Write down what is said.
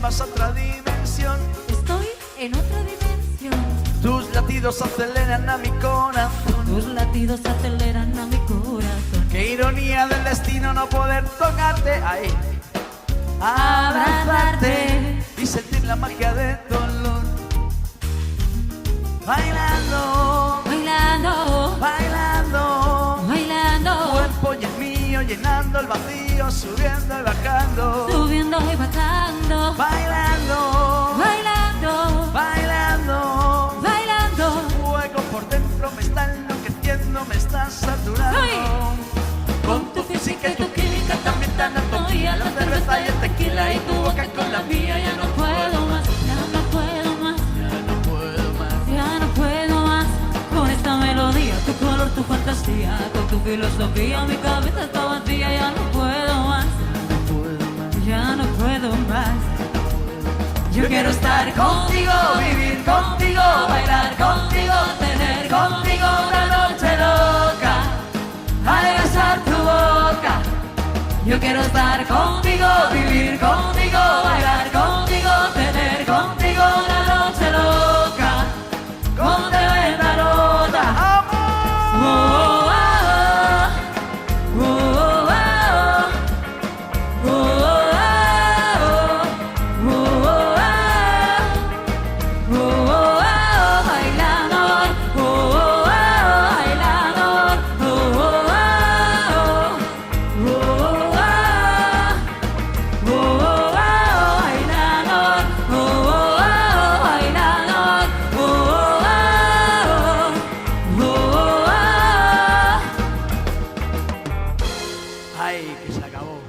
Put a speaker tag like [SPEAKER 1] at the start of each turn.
[SPEAKER 1] vas a otra dimensión.
[SPEAKER 2] Estoy en otra dimensión.
[SPEAKER 1] Tus latidos aceleran a mi corazón.
[SPEAKER 2] Tus latidos aceleran a mi corazón.
[SPEAKER 1] Qué ironía del destino no poder tocarte, ay, abrazarte y sentir la magia de tu olor. Bailando,
[SPEAKER 2] Bailando,
[SPEAKER 1] bailando,
[SPEAKER 2] bailando,
[SPEAKER 1] cuerpo y el mío llenando el vacío, subiendo y bajando.
[SPEAKER 2] subiendo y bajando.
[SPEAKER 1] Bailando,
[SPEAKER 2] Bailando,
[SPEAKER 1] bailando,
[SPEAKER 2] bailando.
[SPEAKER 1] fuego por dentro me está enloqueciendo, me está saturando.
[SPEAKER 2] ¡Ay!
[SPEAKER 1] Con tu física y tu química, también tu anatomía, la cerveza y el tequila y tu boca con la mía. Ya no
[SPEAKER 2] puedo más, ya no puedo más,
[SPEAKER 1] ya no puedo más.
[SPEAKER 2] ya no puedo más. Con esta melodía, tu color, tu fantasía, con tu filosofía, mi cabeza está vacía. Ya no puedo más, ya no puedo más. Yo quiero estar contigo, vivir contigo, bailar contigo, tener contigo una noche loca, al besar tu boca. Yo quiero estar contigo, vivir contigo, bailar contigo, tener contigo una noche loca, con tremenda nota. Oh, oh, oh, oh, oh, oh,
[SPEAKER 1] Ay, que se acabó.